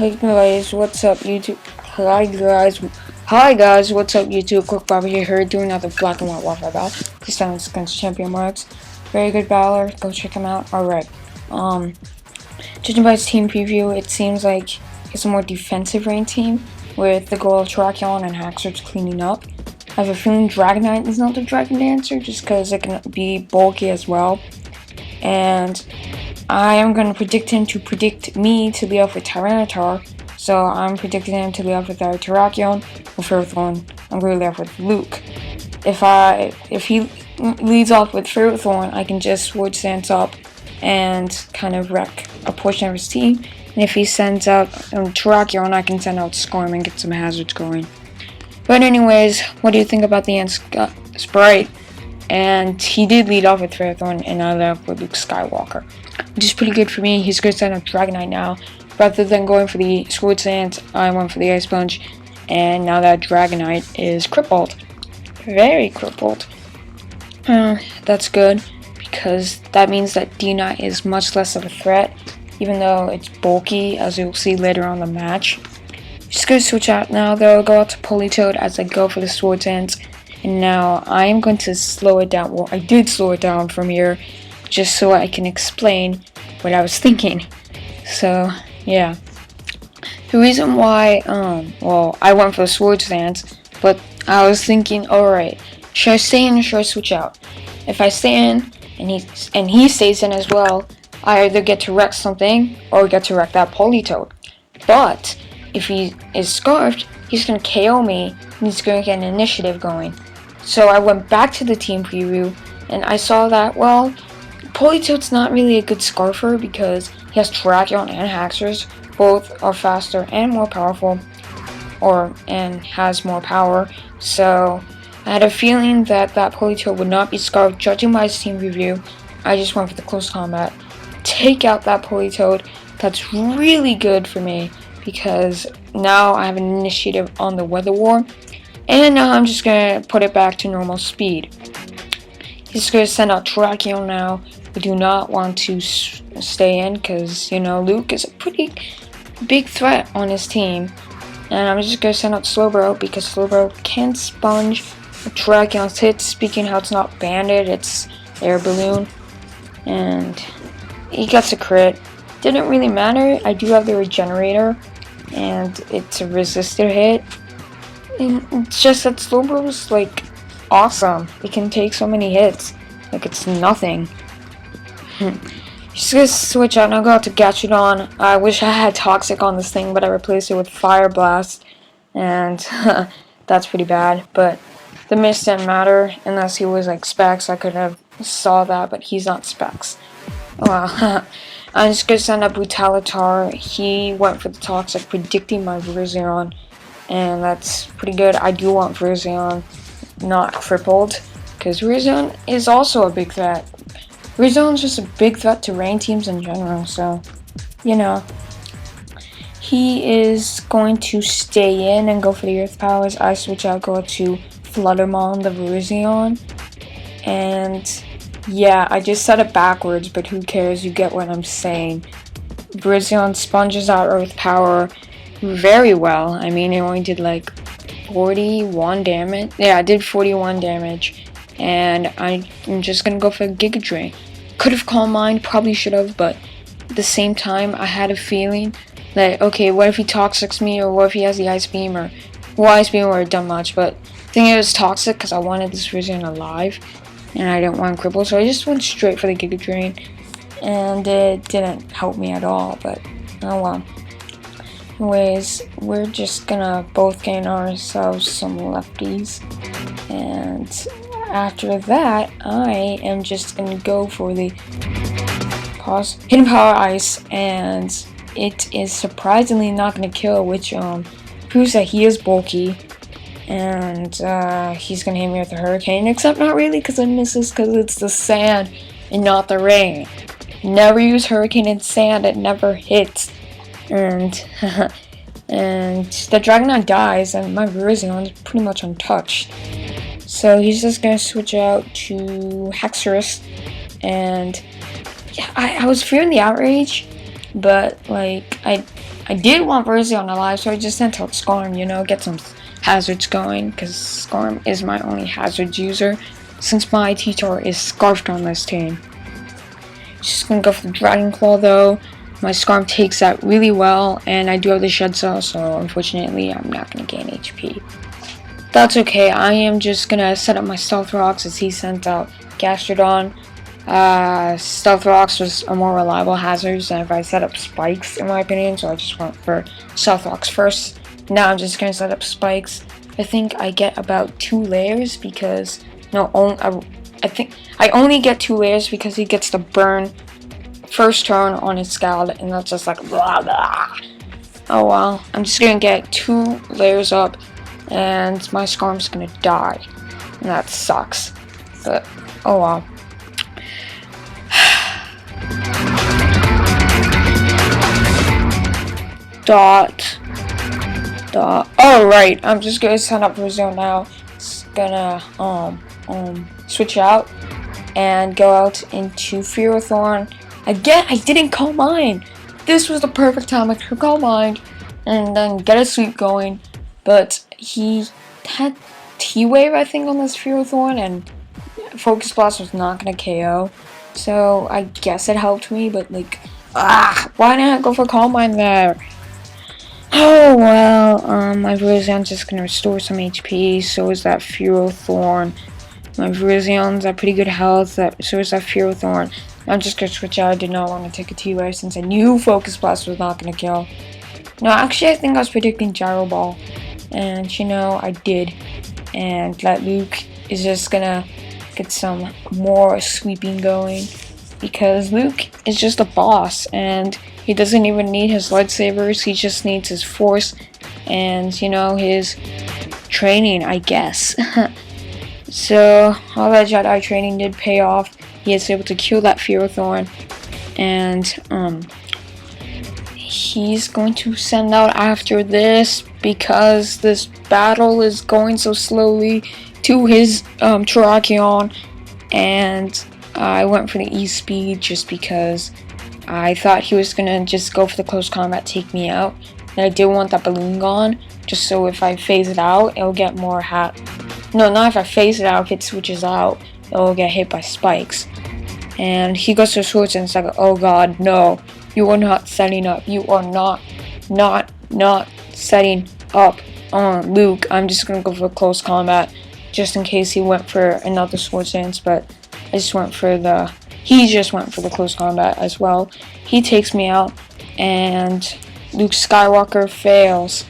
Hey guys, what's up YouTube? Hi guys, what's up YouTube? Quick Bobby here doing another black and white Wi-Fi battle. This time it's against ChampionMarx. Very good battler, go check him out. Alright. Judging by his team preview, it seems like it's a more defensive rain team with the goal of Terrakion and Haxor's cleaning up. I have a feeling Dragonite is not the Dragon Dancer just because it can be bulky as well. And I am going to predict him to predict me to lead off with Tyranitar. So I'm predicting him to lead off with Terrakion or Ferrothorn. I'm going to lead off with Luke. If he leads off with Ferrothorn, I can just Sword Stance up and kind of wreck a portion of his team. And if he sends out Terrakion, I can send out Scorm and get some hazards going. But anyways, what do you think about the end sprite? And he did lead off with Ferrothorn, and I left with Luke Skywalker, which is pretty good for me. He's going to send up Dragonite now. Rather than going for the Sword Stance, I went for the Ice Punch, and now that Dragonite is crippled. Very crippled. That's good, because that means that D-Knight is much less of a threat, even though it's bulky, as you'll see later on the match. Just going to switch out now, though. Go out to Politoed as I go for the Sword Stance. And now I am going to slow it down. Well, I did slow it down from here just so I can explain what I was thinking. So, yeah. The reason why, well, I went for the Sword Stance, but I was thinking, alright, should I stay in or should I switch out? If I stay in, and he stays in as well, I either get to wreck something or get to wreck that Politoed. But if he is scarfed, he's going to KO me and he's going to get an initiative going. So I went back to the team preview and I saw that, well, Politoed's not really a good scarfer because he has Terrakion and Haxor's. Both are faster and more powerful, and has more power. So I had a feeling that Politoed would not be scarfed. Judging by his team preview, I just went for the close combat. Take out that Politoed. That's really good for me because now I have an initiative on the Weather War. And now I'm just going to put it back to normal speed. He's going to send out Terrakion now. We do not want to stay in because, you know, Luke is a pretty big threat on his team. And I'm just going to send out Slowbro because Slowbro can sponge Terrakion's hits. Speaking how it's not banded, it's air balloon. And he gets a crit. Didn't really matter. I do have the regenerator. And it's a resistor hit. And it's just that Slowbro is like awesome. It can take so many hits. Like it's nothing. Just gonna switch out and I'll go out to Gachudon. I wish I had Toxic on this thing, but I replaced it with Fire Blast. And that's pretty bad. But the miss didn't matter unless he was like Specs. I could have saw that, but he's not Specs. Wow. I'm just gonna send up Brutalitar. He went for the Toxic, predicting my Virizion. And that's pretty good. I do want Virizion not crippled, because Virizion is also a big threat. Virizion's just a big threat to rain teams in general, so, you know. He is going to stay in and go for the Earth Powers. I switch out, go to Fluttermon, the Virizion. And, yeah, I just said it backwards, but who cares? You get what I'm saying. Virizion sponges out Earth Power very well. I mean, it only did like 41 damage. Yeah, I did 41 damage. And I'm just gonna go for Giga Drain. Could have Calm Mind, probably should have, but at the same time, I had a feeling that, okay, what if he Toxics me, or what if he has the Ice Beam, or, well, Ice Beam would have done much, but I think it was Toxic because I wanted this Virizion alive, and I didn't want cripple, so I just went straight for the Giga Drain, and it didn't help me at all, but oh well. Anyways, we're just gonna both gain ourselves some lefties, and after that, I am just gonna go for the Hidden Power Ice, and it is surprisingly not gonna kill, which proves that he is bulky, and he's gonna hit me with the Hurricane, except not really because it misses because it's the sand and not the rain. Never use Hurricane in sand, it never hits. And the Dragonite dies, and my Virizion is pretty much untouched. So he's just gonna switch out to Haxorus, and yeah, I was fearing the Outrage, but like I did want Verzion alive, so I just sent out Scorm, you know, get some hazards going, because Scorm is my only hazards user, since my T-Tor is scarfed on this team. Just gonna go for the Dragon Claw though. My Scorm takes that really well, and I do have the Shed Cell, so unfortunately I'm not gonna gain HP. That's okay, I am just gonna set up my Stealth Rocks as he sent out Gastrodon. Stealth Rocks was a more reliable hazard than if I set up Spikes, in my opinion, so I just went for Stealth Rocks first. Now I'm just gonna set up Spikes. I think I get about 2 layers because, no, I think I only get 2 layers because he gets to burn first turn on his Scald, and that's just like blah blah. Oh well, I'm just gonna get 2 layers up, and my Scorm's gonna die, and that sucks. But oh well. Dot. Oh right, I'm just gonna sign up for zone now. It's gonna switch out and go out into Fearothorn. Again, I didn't Calm Mind. This was the perfect time I could Calm Mind and then get a sweep going. But he had T-Wave, I think, on this Fearothorn, and Focus Blast was not gonna KO. So I guess it helped me, but like, why didn't I go for Calm Mind there? Oh well, my Verizion's just gonna restore some HP, so is that Fearothorn. My Verizion's at pretty good health, so is that Fearothorn. I'm just gonna switch out. I did not want to take a T-Wave since I knew Focus Blast was not gonna kill. No, actually I think I was predicting Gyro Ball, and you know, I did. And that Luke is just gonna get some more sweeping going, because Luke is just a boss, and he doesn't even need his lightsabers, he just needs his force and, you know, his training, I guess. So, all that Jedi training did pay off. He is able to kill that Fearothorn, and he's going to send out after this, because this battle is going so slowly, to his Terrakion, and I went for the E-Speed just because I thought he was gonna just go for the close combat, take me out. And I did want that balloon gone, just so if I phase it out, it'll get more No, not if I phase it out, if it switches out, it'll get hit by spikes. And he goes to Swords, and it's like, oh god, no. You are not setting up. You are not setting up on Luke. I'm just gonna go for close combat, just in case he went for another Swords Dance, but I just went for he just went for the close combat as well. He takes me out, and Luke Skywalker fails.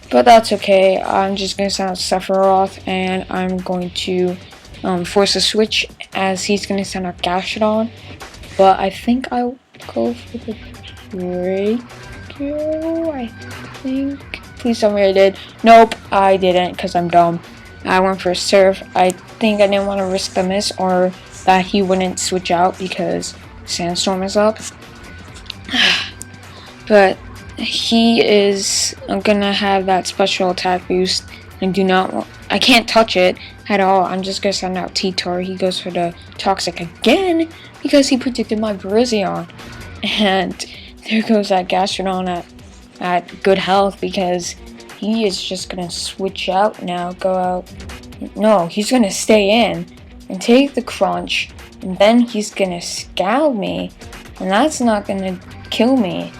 But that's okay. I'm just going to send out Sephiroth, and I'm going to force a switch, as he's going to send out Gastrodon. But I think I'll go for the Draco, I think. Please tell me I did. Nope, I didn't, because I'm dumb. I went for a Surf. I think I didn't want to risk the miss, or that he wouldn't switch out because Sandstorm is up. But he is gonna have that special attack boost. I can't touch it at all. I'm just gonna send out T-Tor. He goes for the Toxic again because he predicted my Virizion. And there goes that Gastrodon at good health, because he is just gonna switch out now, go out. No, he's gonna stay in and take the crunch, and then he's gonna Scald me, and that's not gonna kill me.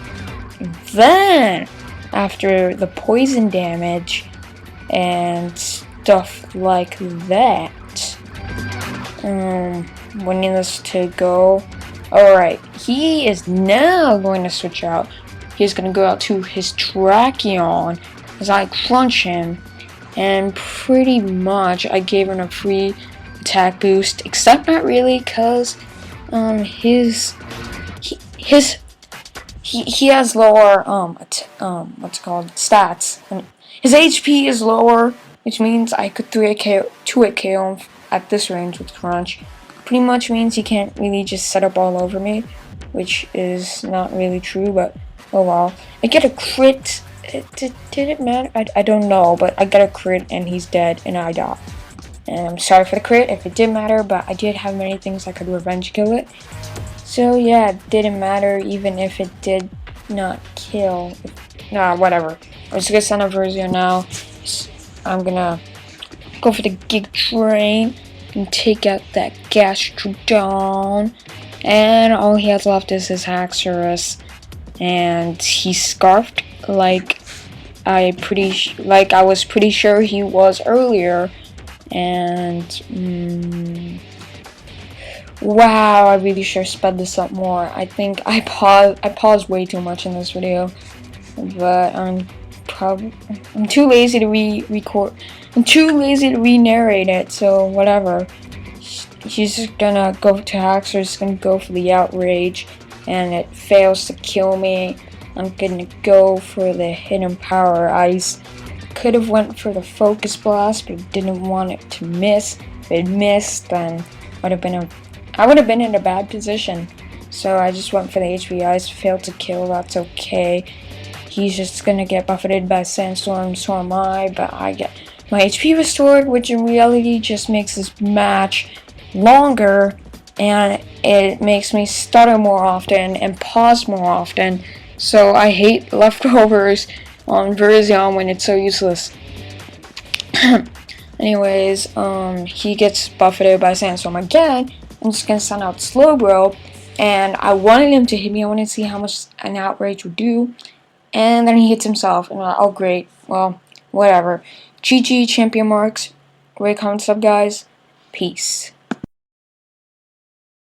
And then, after the poison damage and stuff like that, wanting this to go. Alright, he is now going to switch out. He's gonna go out to his Terrakion as I crunch him, and pretty much I gave him a free attack boost, except not really, because he has lower what's it called, stats, and his HP is lower, which means I could 2-hit KO him at this range with crunch. Pretty much means he can't really just set up all over me, which is not really true, but oh well. I get a crit. Did it matter? I don't know, but I got a crit and he's dead and I die. And I'm sorry for the crit if it did matter, but I did have many things I could revenge kill it. So yeah, it didn't matter even if it did not kill. whatever. I'm just gonna send up Verzio now. I'm gonna go for the Gig Drain and take out that Gastrodon. And all he has left is his Haxorus. And he's scarfed like I was pretty sure he was earlier. And wow, I really should have sped this up more. I think I paused way too much in this video, but I'm too lazy to record. I'm too lazy to re-narrate it, so whatever. He's just gonna go to Haxor, just gonna go for the Outrage, and it fails to kill me. I'm gonna go for the Hidden Power Ice. Could have went for the Focus Blast, but didn't want it to miss. If it missed, then I would have been in a bad position. So I just went for the HP Ice, failed to kill, that's okay. He's just gonna get buffeted by Sandstorm, so am I, but I get my HP restored, which in reality just makes this match longer, and it makes me stutter more often and pause more often. So I hate leftovers on Verzio when it's so useless. Anyways, he gets buffeted by Sandstorm again. I'm just gonna send out Slowbro, and I wanted him to hit me. I wanted to see how much an Outrage would do, and then he hits himself, and oh great, well, whatever. GG, ChampionMarx. Great comment, sub guys. Peace.